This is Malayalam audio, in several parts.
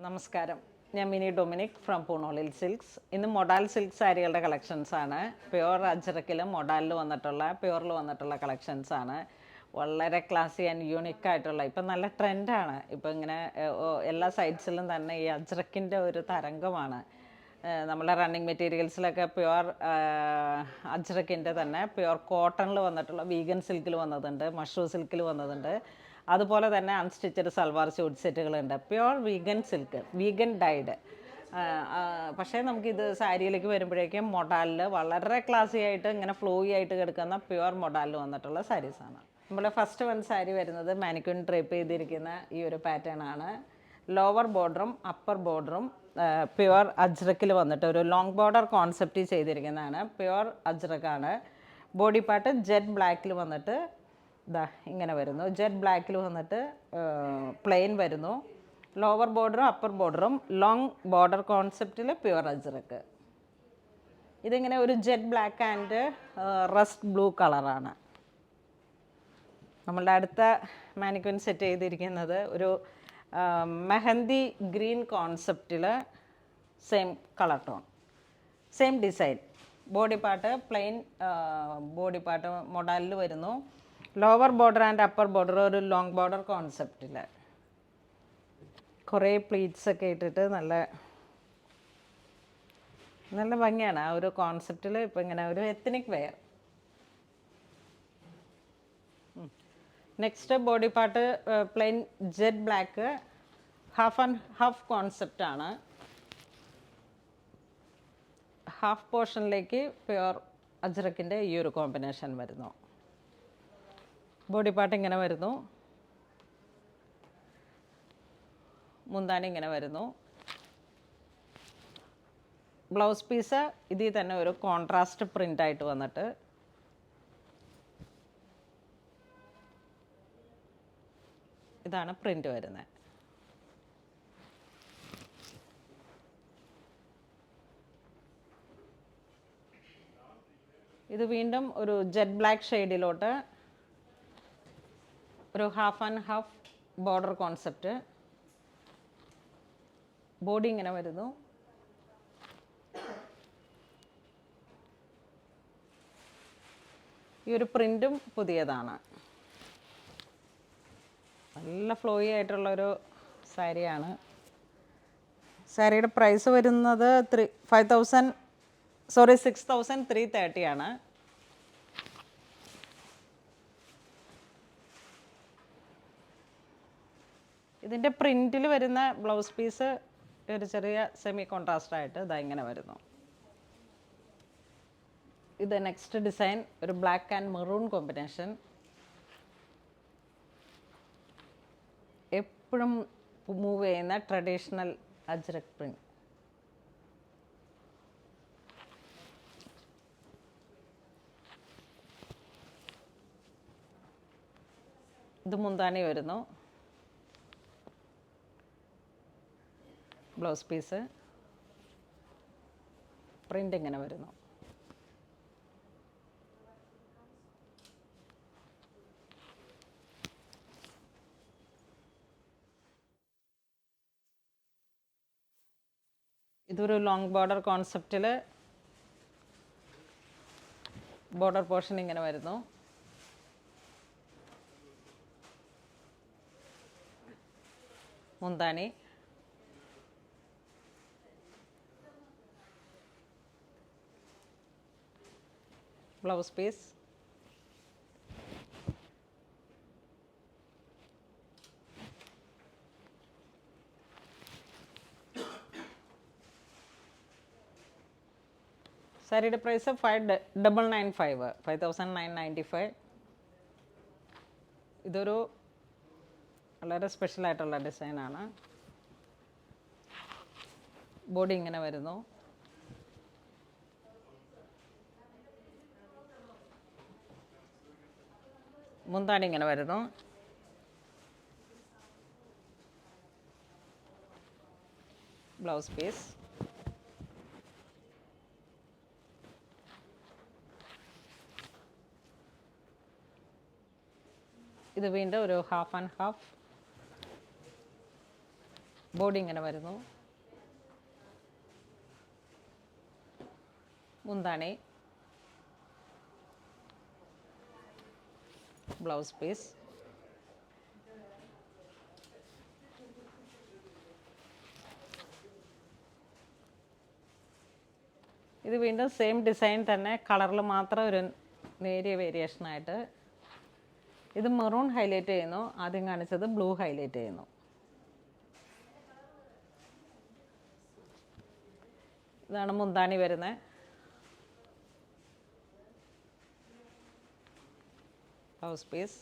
നമസ്കാരം, ഞാൻ മിനി ഡൊമിനിക് ഫ്രം പൂണോളിൽ സിൽക്സ്. ഇന്ന് മൊഡാൽ സിൽക്ക് സാരികളുടെ കളക്ഷൻസാണ്. പ്യുവർ അജ്രക്കിലും മൊഡാലിൽ വന്നിട്ടുള്ള പ്യുവറിൽ വന്നിട്ടുള്ള കളക്ഷൻസാണ്. വളരെ ക്ലാസി ആൻഡ് യൂണിക് ആയിട്ടുള്ള, ഇപ്പം നല്ല ട്രെൻഡാണ്. ഇപ്പം ഇങ്ങനെ എല്ലാ സൈഡ്സിലും തന്നെ ഈ അജ്രക്കിൻ്റെ ഒരു തരംഗമാണ്. നമ്മളെ റണ്ണിങ് മെറ്റീരിയൽസിലൊക്കെ പ്യുവർ അജ്രക്കിൻ്റെ തന്നെ പ്യുവർ കോട്ടണിൽ വന്നിട്ടുള്ള വീഗൻ സിൽക്കിൽ വന്നതുണ്ട്, മഷ്റൂം സിൽക്കിൽ വന്നതുണ്ട്. അതുപോലെ തന്നെ അൺസ്റ്റിച്ചഡ് സൽവാർ സ്യൂട്ട് സെറ്റുകളുണ്ട്. Pure vegan silk, vegan dyed. പക്ഷേ നമുക്കിത് സാരിയിലേക്ക് വരുമ്പോഴേക്കും മൊഡാലിൽ വളരെ ക്ലാസി ആയിട്ട് ഇങ്ങനെ ഫ്ലോയി ആയിട്ട് കിടക്കുന്ന പ്യുവർ മൊഡാലിൽ വന്നിട്ടുള്ള സാരീസാണ്. നമ്മുടെ ഫസ്റ്റ് വൺ സാരി വരുന്നത് മാനിക്വിൻ ഡ്രേപ്പ് ചെയ്തിരിക്കുന്ന ഈ ഒരു പാറ്റേൺ ആണ്. ലോവർ ബോർഡറും അപ്പർ ബോർഡറും പ്യുവർ അജ്രക്കിൽ വന്നിട്ട് ഒരു ലോങ് ബോർഡർ കോൺസെപ്റ്റ് ചെയ്തിരിക്കുന്നതാണ്. പ്യുവർ അജ്രക്കാണ്. ബോഡി പാർട്ട് ജെറ്റ് ബ്ലാക്കിൽ വന്നിട്ട് ഇതാ ഇങ്ങനെ വരുന്നു. ജെറ്റ് ബ്ലാക്കിൽ വന്നിട്ട് പ്ലെയിൻ വരുന്നു. ലോവർ ബോർഡറും അപ്പർ ബോർഡറും ലോങ് ബോർഡർ കോൺസെപ്റ്റിൽ പ്യുവർ അജ്രക്ക്. ഇതിങ്ങനെ ഒരു jet black and rest blue കളറാണ്. നമ്മളുടെ അടുത്ത മാനിക്വിൻ സെറ്റ് ചെയ്തിരിക്കുന്നത് ഒരു മെഹന്തി ഗ്രീൻ കോൺസെപ്റ്റിൽ same colour tone, same design. Body part plain body part മൊഡാലിൽ വരുന്നു. Lower border and upper border ഒരു ലോങ് ബോർഡർ കോൺസെപ്റ്റിൽ കുറേ പ്ലീറ്റ്സൊക്കെ ഇട്ടിട്ട് നല്ല നല്ല ഭംഗിയാണ് ആ ഒരു കോൺസെപ്റ്റിൽ. ഇപ്പം ഇങ്ങനെ ഒരു ethnic wear. Next body part plain jet black, half and half കോൺസെപ്റ്റാണ്. ഹാഫ് പോർഷനിലേക്ക് പ്യുവർ അജ്രക്കിൻ്റെ ഈ ഒരു കോമ്പിനേഷൻ വരുന്നു. ബോഡി പാർട്ട് ഇങ്ങനെ വരുന്നു. മുന്താണി ഇങ്ങനെ വരുന്നു. ബ്ലൗസ് പീസ് ഇതിൽ തന്നെ ഒരു കോൺട്രാസ്റ്റ് പ്രിൻ്റായിട്ട് വന്നിട്ട് ഇതാണ് പ്രിൻ്റ് വരുന്നത്. ഇത് വീണ്ടും ഒരു ജെറ്റ് ബ്ലാക്ക് ഷെയ്ഡിലോട്ട് ഒരു half and half border concept. Body ഇങ്ങനെ വരുന്നു. ഈ ഒരു പ്രിൻറ്റും പുതിയതാണ്. നല്ല ഫ്ലോയി ആയിട്ടുള്ളൊരു സാരിയാണ്. സാരിയുടെ പ്രൈസ് വരുന്നത് 6,330 ആണ്. ഇതിൻ്റെ പ്രിൻറ്റിൽ വരുന്ന ബ്ലൗസ് പീസ് ഒരു ചെറിയ സെമി കോൺട്രാസ്റ്റ് ആയിട്ട് ഇതാ ഇങ്ങനെ വരുന്നു. ഇത് നെക്സ്റ്റ് ഡിസൈൻ ഒരു ബ്ലാക്ക് ആൻഡ് മെറൂൺ കോമ്പിനേഷൻ. എപ്പോഴും മൂവ് ചെയ്യുന്ന ട്രഡീഷണൽ അജ്രക് പ്രിന്റ്. ഇത് മുന്താണി വരുന്നു. ബ്ലൗസ് പീസ് പ്രിൻ്റ് ഇങ്ങനെ വരുന്നു. ഇതൊരു ലോങ് ബോർഡർ കോൺസെപ്റ്റിൽ ബോർഡർ പോർഷൻ ഇങ്ങനെ വരുന്നു. മുന്താണി ബ്ലൗസ് പീസ് സാരിയുടെ പ്രൈസ് 5,995. ഇതൊരു വളരെ സ്പെഷ്യലായിട്ടുള്ള ഡിസൈനാണ്. ബോഡി ഇങ്ങനെ വരുന്നു. മുന്താണി ഇങ്ങനെ വരുന്നു. ബ്ലൗസ് പീസ് ഇത് വീണ്ടും ഒരു ഹാഫ് ആൻഡ് ഹാഫ് ബോഡി ഇങ്ങനെ വരുന്നു. മുന്താണി, ബ്ലൗസ് പീസ്. ഇത് വീണ്ടും സെയിം ഡിസൈൻ തന്നെ, കളറിൽ മാത്രം ഒരു നേരിയ വേരിയേഷനായിട്ട്. ഇത് മെറൂൺ ഹൈലൈറ്റ് ചെയ്യുന്നു, ആദ്യം കാണിച്ചത് ബ്ലൂ ഹൈലൈറ്റ് ചെയ്യുന്നു. ഇതാണ് മുന്താണി വരുന്നത്. Blouse piece.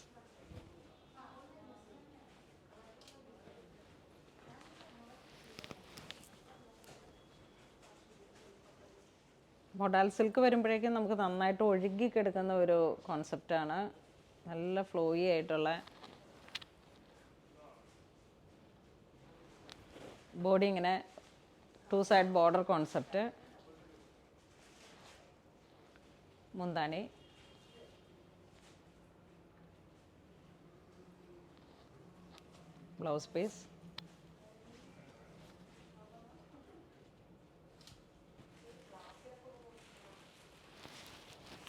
മൊഡാൽ സിൽക്ക് വരുമ്പോഴേക്കും നമുക്ക് നന്നായിട്ട് ഒഴുകി കിടക്കുന്ന ഒരു കോൺസെപ്റ്റാണ്. നല്ല ഫ്ലോയി ആയിട്ടുള്ള ബോഡി, ഇങ്ങനെ 2 സൈഡ് ബോർഡർ കോൺസെപ്റ്റ്. മുന്താണി, ബ്ലൗസ് പീസ്.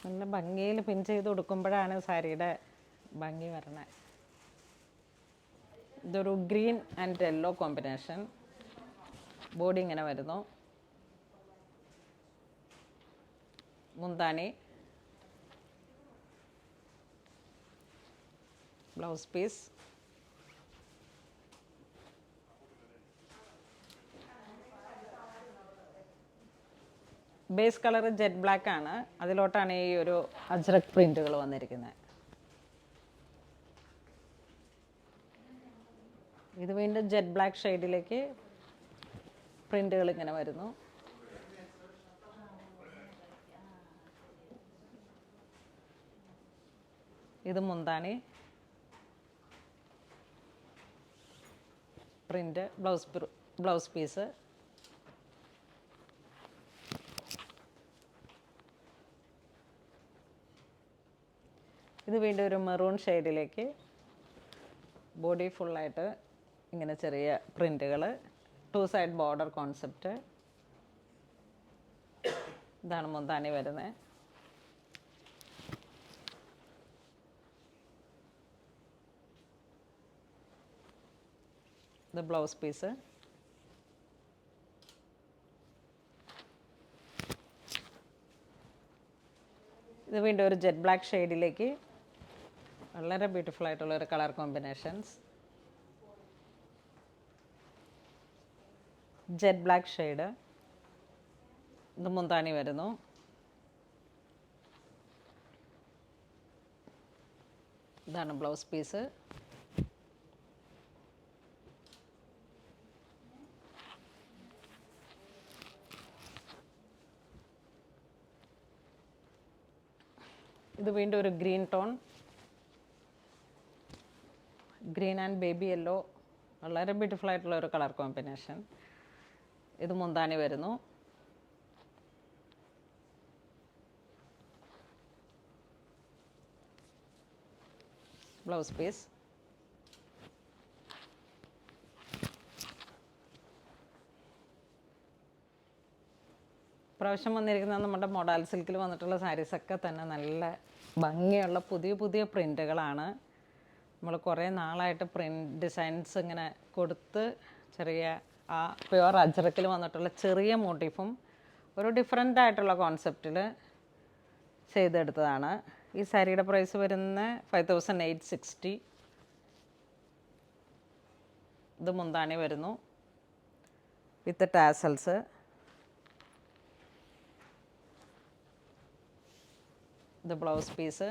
നല്ല ഭംഗിയിൽ പിൻ ചെയ്ത് കൊടുക്കുമ്പോഴാണ് സാരിയുടെ ഭംഗി വരണത്. ഇതൊരു green and yellow combination. Body ഇങ്ങനെ വരുന്നു. മുന്താണി, blouse piece. Base colour jet black ആണ്, അതിലോട്ടാണ് ഈ ഒരു അജ്രക് പ്രിന്റുകൾ വന്നിരിക്കുന്നത്. ഇത് വീണ്ടും ജെറ്റ് ബ്ലാക്ക് ഷെയ്ഡിലേക്ക് പ്രിന്റുകൾ ഇങ്ങനെ വരുന്നു. ഇത് മുന്താണി, പ്രിന്റ്, ബ്ലൗസ് പീസ്. ഇത് വീണ്ടും ഒരു മെറൂൺ ഷെയ്ഡിലേക്ക് ബോഡി ഫുള്ളായിട്ട് ഇങ്ങനെ ചെറിയ പ്രിൻറ്റുകൾ, 2 സൈഡ് ബോർഡർ കോൺസെപ്റ്റ്. ഇതാണ് മുന്താണി വരുന്നത്. ഇത് ബ്ലൗസ് പീസ്. ഇത് വീണ്ടും ഒരു ജെറ്റ് ബ്ലാക്ക് ഷെയ്ഡിലേക്ക് വളരെ ബ്യൂട്ടിഫുൾ ആയിട്ടുള്ള ഒരു colour combinations. Jet black shade. ഇത് മുന്താണി വരുന്നു. ഇതാണ് ബ്ലൗസ് പീസ്. ഇത് വീണ്ടും ഒരു green tone, green and baby yellow, വളരെ ബ്യൂട്ടിഫുൾ ആയിട്ടുള്ള ഒരു കളർ കോമ്പിനേഷൻ. ഇത് മുന്താണി വരുന്നു. Blouse piece. പ്രാവശ്യം വന്നിരിക്കുന്നത് നമ്മുടെ മൊഡാൽ സിൽക്കിൽ വന്നിട്ടുള്ള സാരീസൊക്കെ തന്നെ നല്ല ഭംഗിയുള്ള പുതിയ പുതിയ പ്രിൻറ്റുകളാണ്. നമ്മൾ കുറേ നാളായിട്ട് പ്രിൻറ്റ് ഡിസൈൻസ് ഇങ്ങനെ കൊടുത്ത് ചെറിയ ആ പ്യുവർ അജ്രക്കിൽ വന്നിട്ടുള്ള ചെറിയ മോട്ടീഫും ഒരു ഡിഫറെൻ്റ് ആയിട്ടുള്ള കോൺസെപ്റ്റിൽ ചെയ്തെടുത്തതാണ്. ഈ സാരിയുടെ പ്രൈസ് വരുന്ന 5860. ഇത് മുന്താണി വരുന്നു വിത്ത് ടാസൽസ്. ഇത് ബ്ലൗസ് പീസ്,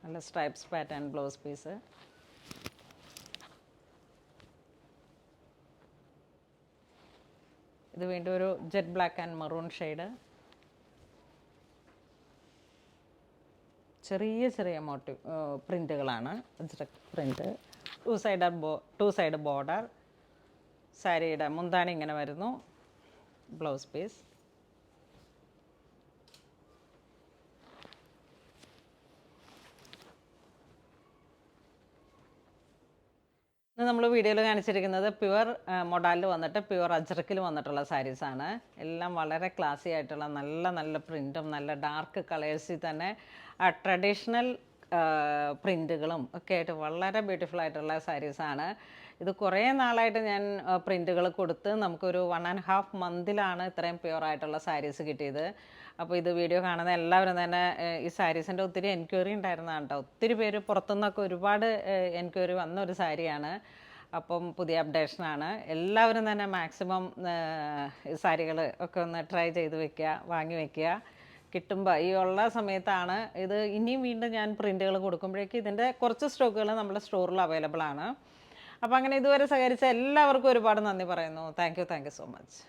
നല്ല സ്ട്രൈപ്സ് പാറ്റേൺ ബ്ലൗസ് പീസ്. ഇത് വീണ്ടും ഒരു jet black and maroon shade. ചെറിയ ചെറിയ പ്രിൻറ്റുകളാണ്, അജ്രക് പ്രിൻറ്റ്. 2 side border. സാരിയുടെ മുന്താണി ഇങ്ങനെ വരുന്നു. Blouse piece. നമ്മൾ വീഡിയോയിൽ കാണിച്ചിരിക്കുന്നത് പ്യുവർ മൊഡാലിൽ വന്നിട്ട് പ്യുവർ അജ്രക്കിൽ വന്നിട്ടുള്ള സാരീസാണ്. എല്ലാം വളരെ ക്ലാസി ആയിട്ടുള്ള നല്ല നല്ല പ്രിൻറ്റും നല്ല ഡാർക്ക് കളേഴ്സിൽ തന്നെ ട്രഡീഷണൽ പ്രിൻറ്റുകളും ഒക്കെ ആയിട്ട് വളരെ ബ്യൂട്ടിഫുൾ ആയിട്ടുള്ള സാരീസാണ്. ഇത് കുറേ നാളായിട്ട് ഞാൻ പ്രിൻറ്റുകൾ കൊടുത്ത് നമുക്കൊരു 1.5 മന്തിലാണ് ഇത്രയും പ്യുവർ ആയിട്ടുള്ള സാരീസ് കിട്ടിയത്. അപ്പോൾ ഇത് വീഡിയോ കാണുന്ന എല്ലാവരും തന്നെ ഈ സാരീസിൻ്റെ ഒത്തിരി എൻക്വയറി ഉണ്ടായിരുന്നതാണ് കേട്ടോ. ഒത്തിരി പേര് പുറത്തുനിന്നൊക്കെ ഒരുപാട് എൻക്വയറി വന്നൊരു സാരിയാണ്. അപ്പം പുതിയ അപ്ഡേഷനാണ്. എല്ലാവരും തന്നെ മാക്സിമം ഈ സാരികൾ ഒക്കെ ഒന്ന് ട്രൈ ചെയ്ത് വെക്കുക, വാങ്ങി വെക്കുക. കിട്ടുമ്പോൾ ഈ ഉള്ള സമയത്താണ് ഇത്. ഇനിയും വീണ്ടും ഞാൻ പ്രിൻറ്റുകൾ കൊടുക്കുമ്പോഴേക്കും ഇതിൻ്റെ കുറച്ച് സ്റ്റോക്കുകൾ നമ്മുടെ സ്റ്റോറിൽ അവൈലബിൾ ആണ്. അപ്പോൾ അങ്ങനെ ഇതുവരെ സഹകരിച്ച എല്ലാവർക്കും ഒരുപാട് നന്ദി പറയുന്നു. Thank you so much.